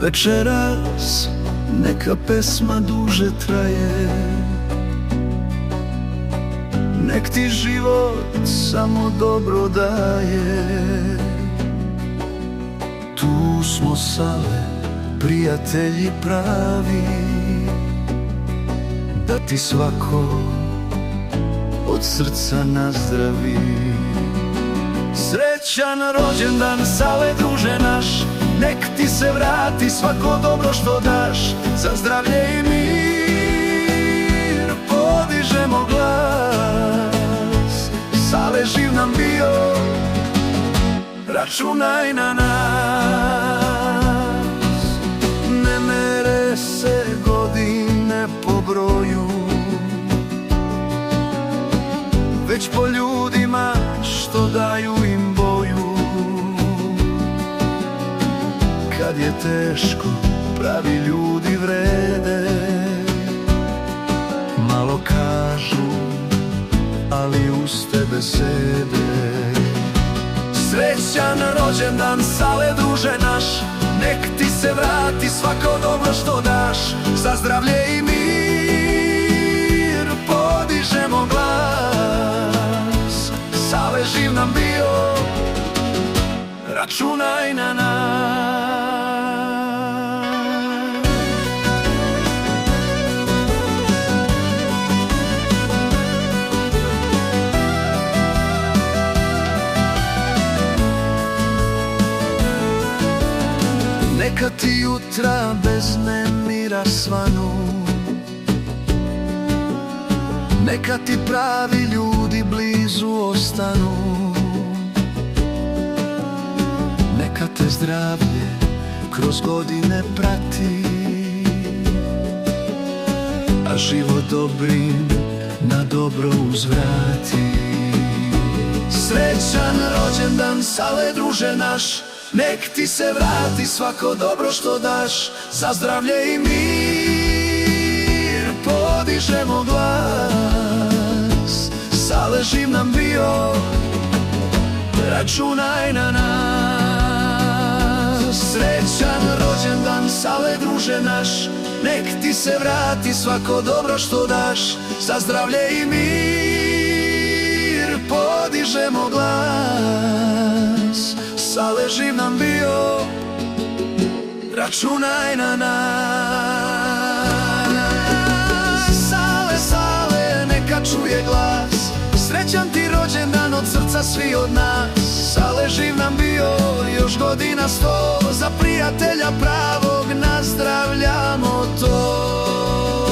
Večeras neka pesma duže traje, nek ti život samo dobro daje. Tu smo Sale, prijatelji pravi, da ti svako od srca nazdravi. Srećan rođendan Sale druže naš, nek ti se vrati svako dobro što daš. Za zdravlje i mir podižemo glas. Sale živ nam bio, računaj na nas. Ne mere se godine po broju, već po ljudima što daju im boju. Kad je teško, pravi ljudi vrede, malo kažu, ali uz tebe sede. Srećan rođendan Sale druže naš, nek ti se vrati svako dobro što daš. Za zdravlje i mir podižemo glas. Sale živ nam bio, računaj na nas. Neka ti jutra bez nemira svanu, neka ti pravi ljudi blizu ostanu. Neka te zdravlje kroz godine prati, a život dobrim na dobro uzvrati. Srećan rođendan Sale druže naš, nek ti se vrati svako dobro što daš. Za zdravlje i mir podižemo glas. Sale živ nam bio, računaj na nas. Srećan rođendan Sale druže naš, nek ti se vrati svako dobro što daš. Za zdravlje i mir podižemo glas. Sale živ nam bio, računaj na nas. Sale, Sale, neka čuje glas. Srećan ti rođendan od srca svi od nas. Sale živ nam bio, još godina 100. Za prijatelja pravog nazdravljamo to.